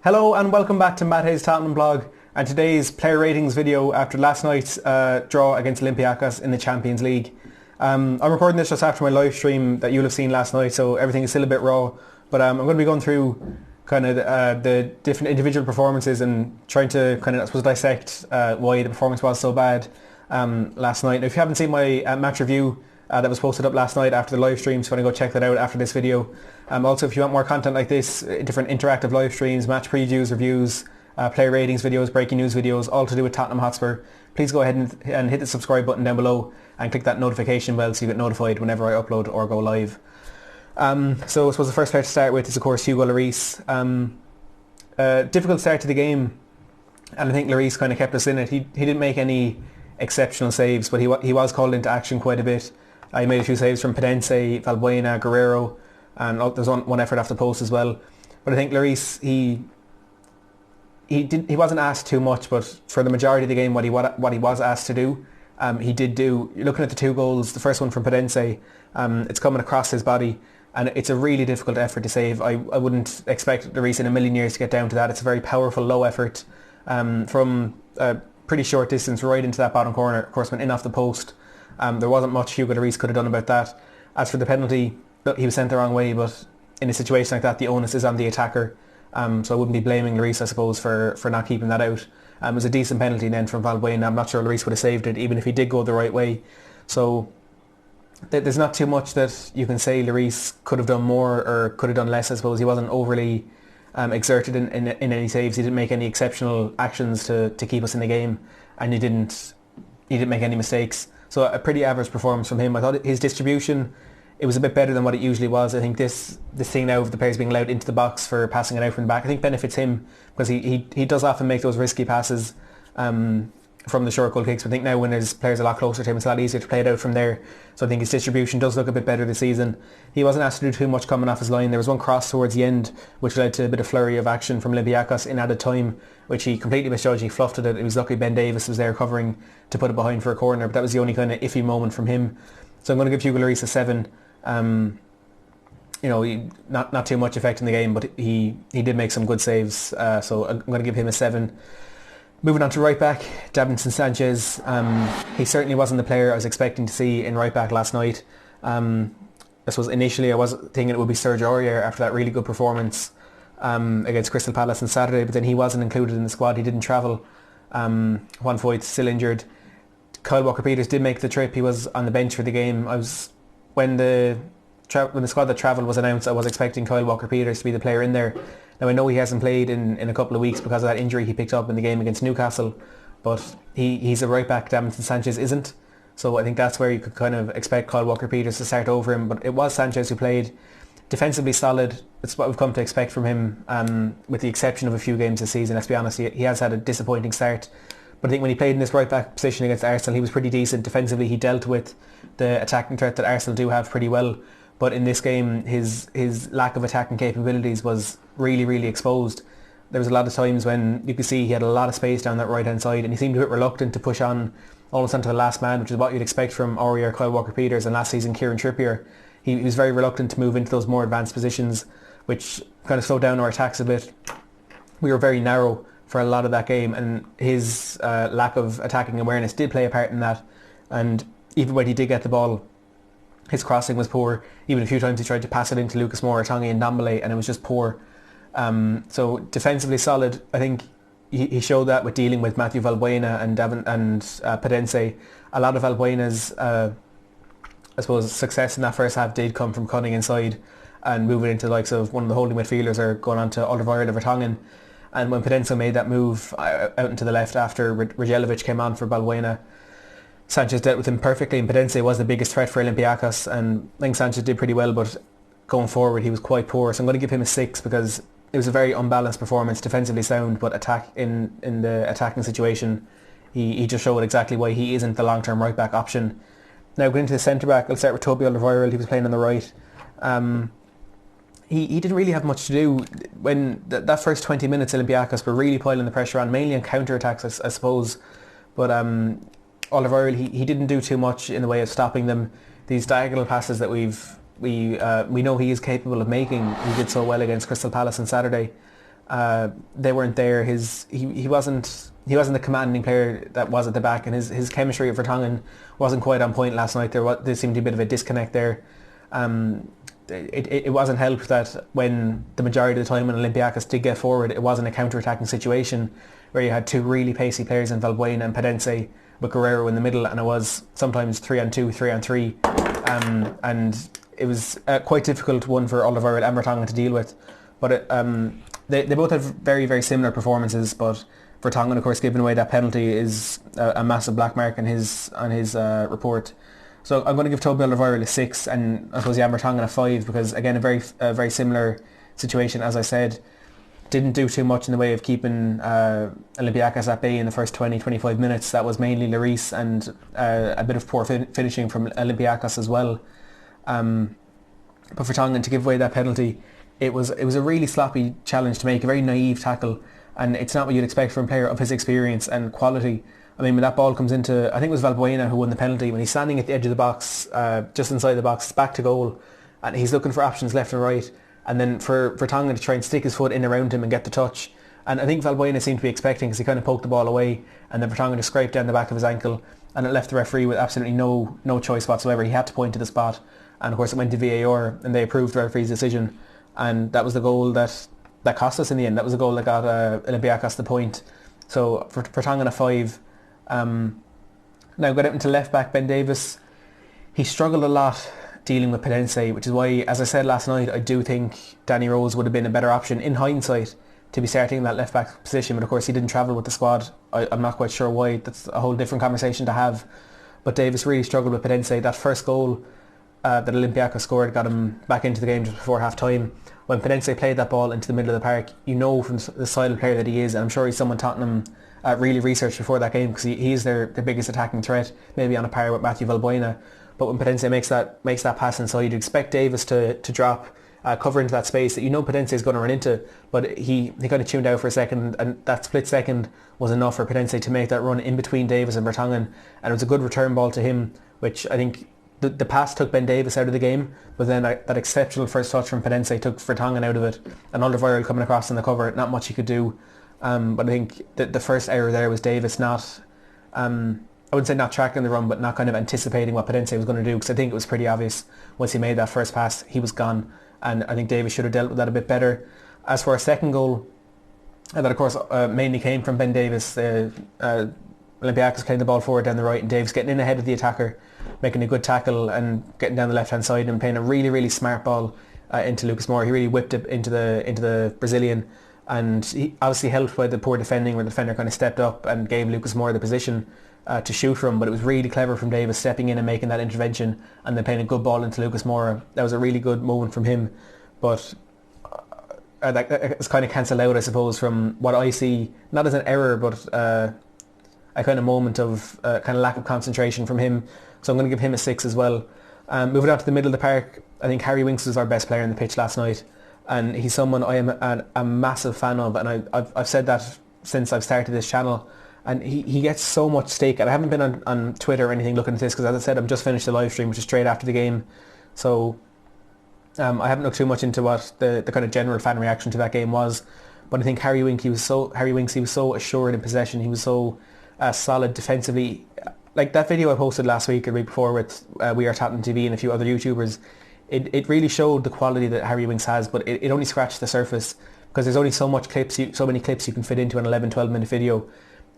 Hello and welcome back to Matt Hayes' Tottenham blog and today's player ratings video after last night's draw against Olympiacos in the Champions League. I'm recording this just after my live stream that you'll have seen last night, so everything is still a bit raw, but I'm going to be going through kind of the different individual performances and trying to kind of, I suppose, dissect why the performance was so bad last night. Now, if you haven't seen my match review that was posted up last night after the live stream, so I'm going to go check that out after this video. Also, if you want more content like this, different interactive live streams, match previews, reviews, player ratings videos, breaking news videos, all to do with Tottenham Hotspur, please go ahead and hit the subscribe button down below and click that notification bell so you get notified whenever I upload or go live. So I suppose the first player to start with is, of course, Hugo Lloris. Difficult start to the game, and I think Lloris kind of kept us in it. He didn't make any exceptional saves, but he was called into action quite a bit. He made a few saves from Pedence, Valbuena, Guerrero, and there's one effort off the post as well. But I think Lloris, he wasn't asked too much, but for the majority of the game, what he was asked to do, he did do. You're looking at the two goals, the first one from Pedence, it's coming across his body, and it's a really difficult effort to save. I wouldn't expect Lloris in a million years to get down to that. It's a very powerful low effort from a pretty short distance right into that bottom corner. Of course, went in off the post. There wasn't much Hugo Lloris could have done about that. As for the penalty, he was sent the wrong way, but in a situation like that, the onus is on the attacker. So I wouldn't be blaming Lloris, I suppose, for not keeping that out. It was a decent penalty then from Valbuena. I'm not sure Lloris would have saved it, even if he did go the right way. So there's not too much that you can say Lloris could have done more or could have done less, I suppose. He wasn't overly exerted in any saves. He didn't make any exceptional actions to keep us in the game, and he didn't make any mistakes. So a pretty average performance from him. I thought his distribution, it was a bit better than what it usually was. I think this thing now of the players being allowed into the box for passing it out from the back, I think benefits him because he does often make those risky passes from the short goal kicks. But I think now when there's players a lot closer to him, it's a lot easier to play it out from there. So I think his distribution does look a bit better this season. He wasn't asked to do too much coming off his line. There was one cross towards the end which led to a bit of flurry of action from Olympiacos in added time, which he completely misjudged. He fluffed it. It was lucky Ben Davis was there covering to put it behind for a corner, but that was the only kind of iffy moment from him. So I'm going to give Hugo Lloris a 7. Not too much effect in the game, but he did make some good saves. So I'm going to give him a 7. Moving on to right back, Davinson Sanchez. He certainly wasn't the player I was expecting to see in right back last night. I suppose initially I was thinking it would be Serge Aurier after that really good performance against Crystal Palace on Saturday, but then he wasn't included in the squad. He didn't travel. Juan Foyt's still injured. Kyle Walker-Peters did make the trip. He was on the bench for the game. When the squad that travelled was announced, I was expecting Kyle Walker-Peters to be the player in there. Now I know he hasn't played in a couple of weeks because of that injury he picked up in the game against Newcastle, but he's a right back. Davinson Sanchez isn't. So I think that's where you could kind of expect Kyle Walker-Peters to start over him. But it was Sanchez who played. Defensively solid. It's what we've come to expect from him, with the exception of a few games this season. Let's be honest, he has had a disappointing start. But I think when he played in this right back position against Arsenal, he was pretty decent. Defensively, he dealt with the attacking threat that Arsenal do have pretty well. But in this game, his lack of attacking capabilities was really, really exposed. There was a lot of times when you could see he had a lot of space down that right-hand side, and he seemed a bit reluctant to push on almost onto the last man, which is what you'd expect from Aurier, Kyle Walker-Peters, and last season Kieran Trippier. He was very reluctant to move into those more advanced positions, which kind of slowed down our attacks a bit. We were very narrow for a lot of that game, and his lack of attacking awareness did play a part in that. And even when he did get the ball, his crossing was poor. Even a few times he tried to pass it into Lucas Moura, Tongi and Dembele, and it was just poor. So defensively solid. I think he showed that with dealing with Matthew Valbuena and Pedence. A lot of Valbuena's I suppose success in that first half did come from cutting inside and moving into the likes of one of the holding midfielders or going on to Alderweireld or Vertonghen. And when Pedence made that move out into the left after Rajcevic came on for Valbuena, Sanchez dealt with him perfectly, and Pedence was the biggest threat for Olympiacos, and I think Sanchez did pretty well, but going forward he was quite poor. So I'm going to give him a 6 because it was a very unbalanced performance, defensively sound, but in the attacking situation he just showed exactly why he isn't the long-term right-back option. Now going into the centre-back, I'll start with Toby Alderweireld. He was playing on the right. He didn't really have much to do when that first 20 minutes. Olympiacos were really piling the pressure on, mainly on counter-attacks, I suppose. But Alderweireld, he didn't do too much in the way of stopping them. These diagonal passes that we know he is capable of making. He did so well against Crystal Palace on Saturday. They weren't there. He wasn't the commanding player that was at the back, and his chemistry with Vertonghen wasn't quite on point last night. There seemed to be a bit of a disconnect there. It wasn't helped that when the majority of the time when Olympiacos did get forward, it wasn't a counter-attacking situation where you had two really pacey players in Valbuena and Pedence with Guerrero in the middle, and it was sometimes 3-on-2, 3-on-3, and it was quite difficult one for Alderweireld and Vertonghen to deal with. But they both have very, very similar performances, but Vertonghen, of course, giving away that penalty is a massive black mark on his report. So I'm going to give Toby Alderweireld a 6, and I suppose Jan Vertonghen a 5, because again a very similar situation, as I said. Didn't do too much in the way of keeping Olympiacos at bay in the first 20-25 minutes. That was mainly Lloris and a bit of poor finishing from Olympiacos as well. But Vertonghen to give away that penalty, it was a really sloppy challenge to make, a very naive tackle, and it's not what you'd expect from a player of his experience and quality. I mean, when that ball comes into, I think it was Valbuena who won the penalty, when he's standing at the edge of the box, just inside the box, back to goal, and he's looking for options left and right, and then for Vertonghen to try and stick his foot in around him and get the touch. And I think Valbuena seemed to be expecting, because he kind of poked the ball away, and then Vertonghen just scraped down the back of his ankle, and it left the referee with absolutely no choice whatsoever. He had to point to the spot, and of course it went to VAR, and they approved the referee's decision, and that was the goal that cost us in the end. That was the goal that got Olympiacos the point. So for Vertonghen a 5. Now got out into left back Ben Davies. He struggled a lot dealing with Pedence, which is why, as I said last night, I do think Danny Rose would have been a better option in hindsight to be starting in that left back position, but of course he didn't travel with the squad. I'm not quite sure why. That's a whole different conversation to have. But Davies really struggled with Pedence. That first goal that Olympiacos scored got him back into the game just before half time. When Pedence played that ball into the middle of the park, you know from the style of player that he is, and I'm sure he's someone Tottenham really researched before that game, because he's their biggest attacking threat, maybe on a par with Matthew Valbuena. But when Pedence makes that pass inside, you'd expect Davies to drop, cover into that space that you know Pedence is going to run into, but he kind of tuned out for a second, and that split second was enough for Pedence to make that run in between Davies and Vertonghen, and it was a good return ball to him, which I think the pass took Ben Davies out of the game, but then that exceptional first touch from Pedence took Vertonghen out of it, and Alderweireld coming across in the cover, not much he could do. But I think the first error there was Davies not, I wouldn't say not tracking the run, but not kind of anticipating what Pedence was going to do, because I think it was pretty obvious once he made that first pass, he was gone, and I think Davies should have dealt with that a bit better. As for a second goal, that of course mainly came from Ben Davies. Olympiacos playing the ball forward down the right, and Davies getting in ahead of the attacker, making a good tackle and getting down the left hand side and playing a really, really smart ball into Lucas Moura. He really whipped it into the Brazilian, and he obviously helped by the poor defending, where the defender kind of stepped up and gave Lucas Moura the position to shoot from. But it was really clever from Davies stepping in and making that intervention, and then playing a good ball into Lucas Moura. That was a really good moment from him, but it's kind of cancelled out, I suppose, from what I see, not as an error, but a kind of moment of kind of lack of concentration from him. So I'm going to give him a 6 as well. Moving on to the middle of the park, I think Harry Winks was our best player in the pitch last night, and he's someone I am a massive fan of, and I've said that since I've started this channel, and he gets so much stake. And I haven't been on Twitter or anything looking at this, because as I said, I've just finished the live stream, which is straight after the game, so I haven't looked too much into what the kind of general fan reaction to that game was. But I think Harry Winks, he was so assured in possession. He was so solid defensively. Like that video I posted last week or the week before with We Are Tottenham TV and a few other YouTubers, it really showed the quality that Harry Winks has, but it only scratched the surface, because there's only so many clips you can fit into an 11-12 minute video,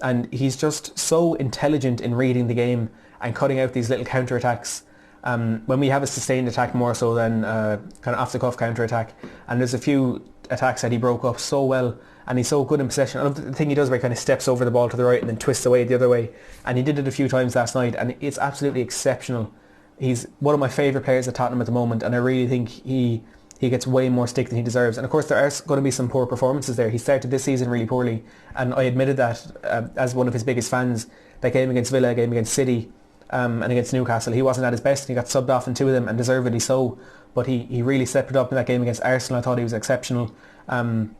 and he's just so intelligent in reading the game and cutting out these little counter-attacks when we have a sustained attack more so than kind of off-the-cuff counter-attack, and there's a few attacks that he broke up so well, and he's so good in possession. I love the thing he does where he kind of steps over the ball to the right and then twists away the other way, and he did it a few times last night, and it's absolutely exceptional. He's one of my favourite players at Tottenham at the moment, and I really think he gets way more stick than he deserves. And of course there are going to be some poor performances there. He started this season really poorly, and I admitted that as one of his biggest fans. That game against Villa, game against City, and against Newcastle, he wasn't at his best, and he got subbed off in two of them, and deservedly so. But he really stepped it up in that game against Arsenal. I thought he was exceptional. And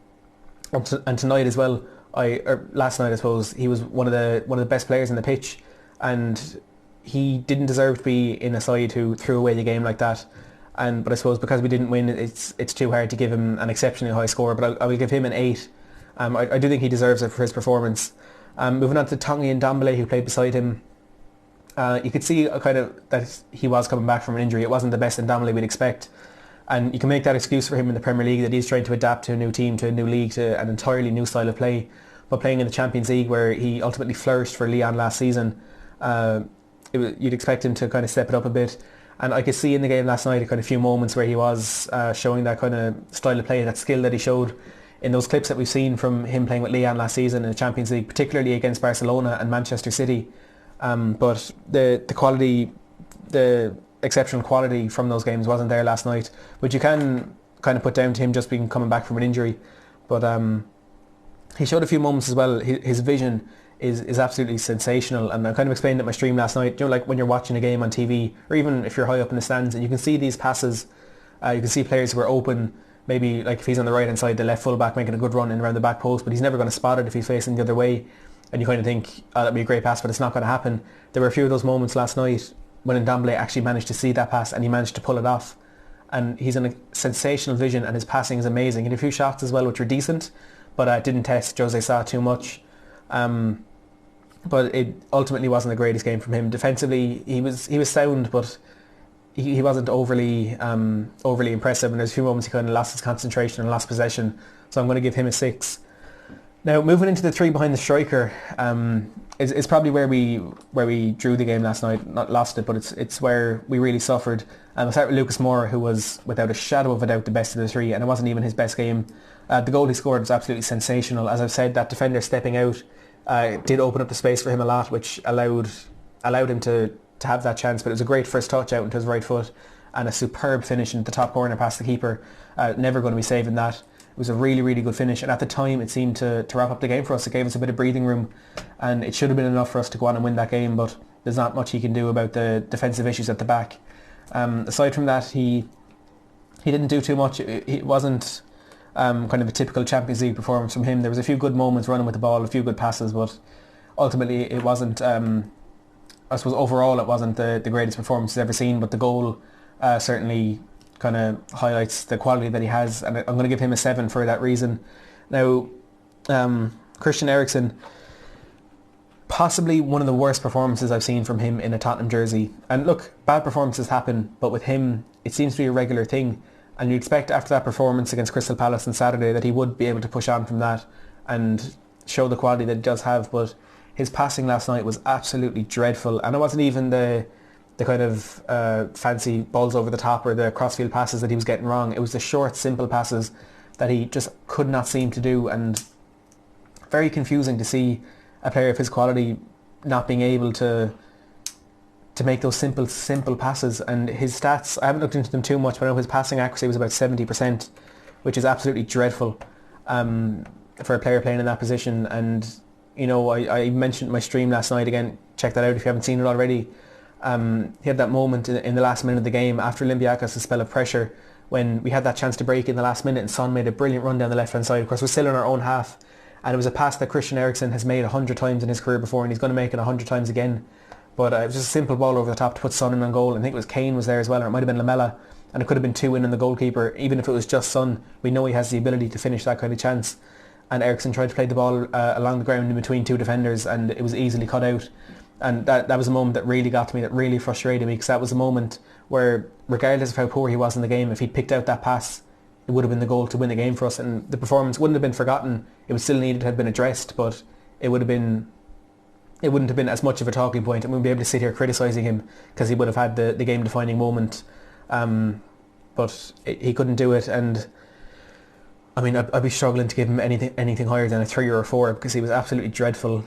tonight as well, last night I suppose, he was one of the best players in the pitch, and he didn't deserve to be in a side who threw away the game like that. But I suppose because we didn't win, it's too hard to give him an exceptionally high score. But I will give him an 8, I do think he deserves it for his performance. Moving on to Tongi and Dembele, who played beside him. You could see kind of that he was coming back from an injury. It wasn't the best in Dembele we'd expect. And you can make that excuse for him in the Premier League, that he's trying to adapt to a new team, to a new league, to an entirely new style of play. But playing in the Champions League, where he ultimately flourished for Lyon last season, you'd expect him to kind of step it up a bit. And I could see in the game last night a kind of few moments where he was showing that kind of style of play, that skill that he showed in those clips that we've seen from him playing with Lyon last season in the Champions League, particularly against Barcelona and Manchester City. But the quality, the exceptional quality from those games wasn't there last night, which you can kind of put down to him just being coming back from an injury. But he showed a few moments as well. His vision is absolutely sensational, and I kind of explained it in my stream last night. You know, like when you're watching a game on TV, or even if you're high up in the stands, and you can see these passes, you can see players who are open. Maybe like if he's on the right hand side, the left full back making a good run in around the back post, but he's never going to spot it if he's facing the other way. And you kind of think, oh, that'd be a great pass, but it's not going to happen. There were a few of those moments last night when Dembele actually managed to see that pass and he managed to pull it off. And he's in a sensational vision, and his passing is amazing. He had a few shots as well which were decent, but didn't test Jose Sa too much. But it ultimately wasn't the greatest game from him. Defensively, he was sound, but he wasn't overly impressive. And there's a few moments he kind of lost his concentration and lost possession. So I'm going to give him a 6. Now, moving into the 3 behind the striker is probably where we drew the game last night. Not lost it, but it's where we really suffered. I'll start with Lucas Moura, who was without a shadow of a doubt the best of the 3, and it wasn't even his best game. The goal he scored was absolutely sensational. As I've said, that defender stepping out did open up the space for him a lot, which allowed him to have that chance. But it was a great first touch out into his right foot, and a superb finish into the top corner past the keeper. Never going to be saving that. It was a really, really good finish, and at the time it seemed to wrap up the game for us. It gave us a bit of breathing room, and it should have been enough for us to go on and win that game, but there's not much he can do about the defensive issues at the back. Aside from that, he didn't do too much. It wasn't kind of a typical Champions League performance from him. There was a few good moments running with the ball, a few good passes, but ultimately it wasn't, I suppose overall it wasn't the greatest performance he's ever seen, but the goal certainly kind of highlights the quality that he has, and I'm going to give him a 7 for that reason. Now, Christian Eriksen, possibly one of the worst performances I've seen from him in a Tottenham jersey. And look, bad performances happen, but with him it seems to be a regular thing, and you expect after that performance against Crystal Palace on Saturday that he would be able to push on from that and show the quality that he does have. But his passing last night was absolutely dreadful, and it wasn't even the kind of fancy balls over the top or the crossfield passes that he was getting wrong. It was the short, simple passes that he just could not seem to do, and very confusing to see a player of his quality not being able to make those simple passes. And his stats, I haven't looked into them too much, but I know his passing accuracy was about 70%, which is absolutely dreadful for a player playing in that position. And you know, I mentioned my stream last night again. Check that out if you haven't seen it already. He had that moment in the last minute of the game after Olympiacos' spell of pressure, when we had that chance to break in the last minute, and Son made a brilliant run down the left hand side. Of course, we're still in our own half, and it was a pass that Christian Eriksen has made 100 times in his career before, and he's going to make it 100 times again. But it was just a simple ball over the top to put Son in on goal. I think it was Kane was there as well, or it might have been Lamela, and it could have been 2 in the goalkeeper. Even if it was just Son, we know he has the ability to finish that kind of chance. And Eriksen tried to play the ball along the ground in between 2 defenders, and it was easily cut out. And that was a moment that really got to me, that really frustrated me, because that was a moment where, regardless of how poor he was in the game, if he'd picked out that pass, it would have been the goal to win the game for us, and the performance wouldn't have been forgotten. It would still needed to have been addressed, but it wouldn't have been as much of a talking point, and we wouldn't be able to sit here criticising him because he would have had the game defining moment. But he couldn't do it, and I mean, I'd be struggling to give him anything higher than a 3 or a 4, because he was absolutely dreadful.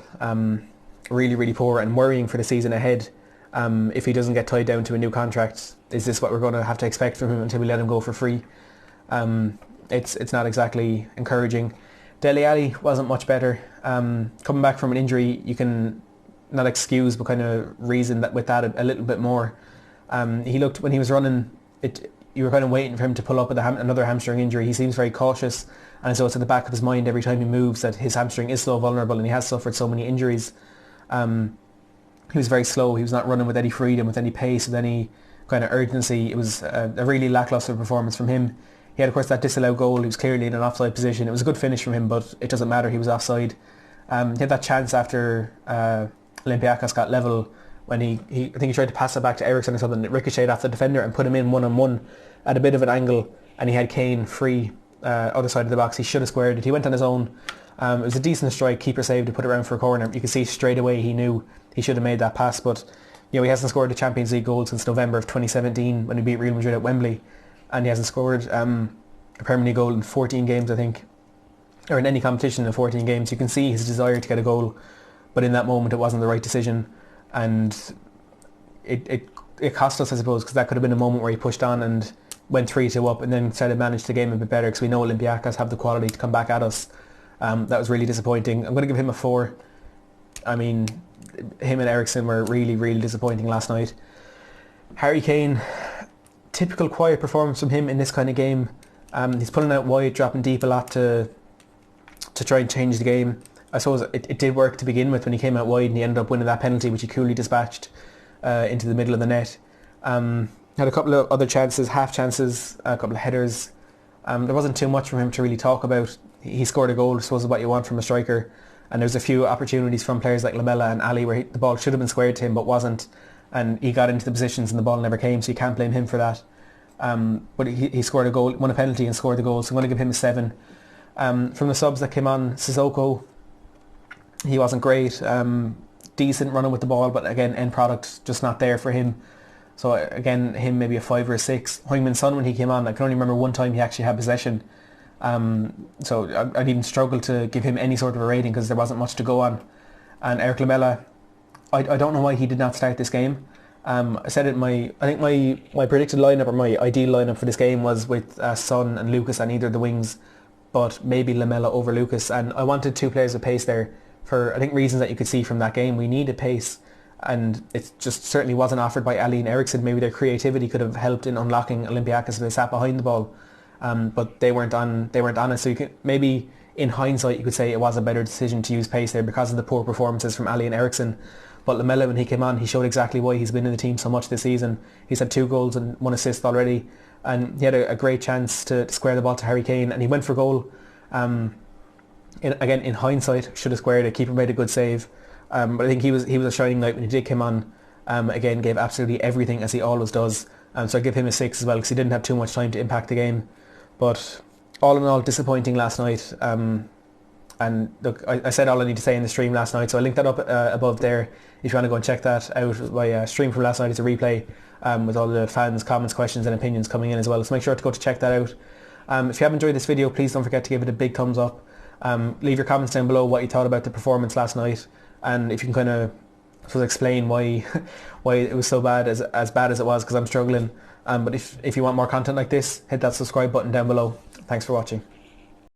Really, really poor, and worrying for the season ahead. If he doesn't get tied down to a new contract, is this what we're going to have to expect from him until we let him go for free? It's not exactly encouraging. Dele Alli wasn't much better. Coming back from an injury, you can not excuse but kind of reason that with that a little bit more. He looked, when he was running, you were kind of waiting for him to pull up with another hamstring injury. He seems very cautious, and so it's in the back of his mind every time he moves that his hamstring is so vulnerable, and he has suffered so many injuries. He was very slow. He was not running with any freedom, with any pace, with any kind of urgency. It was a really lacklustre performance from him. He had, of course, that disallowed goal. He was clearly in an offside position. It was a good finish from him, but it doesn't matter. He was offside. He had that chance after Olympiacos got level when I think he tried to pass it back to Eriksen or something. It ricocheted off the defender and put him in one-on-one at a bit of an angle, and he had Kane free other side of the box. He should have squared it. He went on his own. It was a decent strike. Keeper saved to put it around for a corner. You could see straight away he knew he should have made that pass, but he hasn't scored a Champions League goal since November of 2017 when he beat Real Madrid at Wembley, and he hasn't scored a Premier League goal in 14 games, I think, or in any competition in 14 games. You can see his desire to get a goal, but in that moment it wasn't the right decision, and it cost us, I suppose, because that could have been a moment where he pushed on and went 3-2 up and then tried to manage the game a bit better, because we know Olympiacos have the quality to come back at us. That was really disappointing. I'm going to give him a 4. I mean, him and Eriksen were really, really disappointing last night. Harry Kane, typical quiet performance from him in this kind of game. He's pulling out wide, dropping deep a lot to try and change the game. I suppose it did work to begin with when he came out wide and he ended up winning that penalty, which he coolly dispatched into the middle of the net. Had a couple of other chances, half chances, a couple of headers. There wasn't too much from him to really talk about. He scored a goal, I suppose is what you want from a striker. And there's a few opportunities from players like Lamela and Alli where the ball should have been squared to him but wasn't. And he got into the positions and the ball never came, so you can't blame him for that. But he scored a goal, won a penalty and scored the goal, so I'm going to give him a 7. From the subs that came on, Sissoko, he wasn't great. Decent running with the ball, but again, end product just not there for him. So again, him maybe a 5 or a 6. Heung-min Son, when he came on, I can only remember one time he actually had possession. So I'd even struggle to give him any sort of a rating because there wasn't much to go on. And Eric Lamela, I don't know why he did not start this game. I said it I think my predicted lineup, or my ideal lineup for this game, was with Son and Lucas on either of the wings, but maybe Lamela over Lucas. And I wanted 2 players with pace there for, I think, reasons that you could see from that game. We needed pace, and it just certainly wasn't offered by Alli and Eriksen. Maybe their creativity could have helped in unlocking Olympiacos if they sat behind the ball, but they weren't on it. So you could, maybe in hindsight, you could say it was a better decision to use pace there because of the poor performances from Alli and Eriksen. But Lamela, when he came on, he showed exactly why he's been in the team so much this season. He's had 2 goals and 1 assist already, and he had a great chance to square the ball to Harry Kane, and he went for goal. Again, in hindsight, should have squared it. Keeper made a good save, but I think he was a shining light when he did come on. Again, gave absolutely everything, as he always does. So I give him a 6 as well, because he didn't have too much time to impact the game. But all in all, disappointing last night. And look, I said all I need to say in the stream last night, so I'll link that up above there if you want to go and check that out. My stream from last night is a replay with all the fans' comments, questions and opinions coming in as well, so make sure to go to check that out. If you have enjoyed this video, please don't forget to give it a big thumbs up. Leave your comments down below what you thought about the performance last night, and if you can kind of explain why it was so bad, as bad as it was, because I'm struggling. But if you want more content like this, hit that subscribe button down below. Thanks for watching.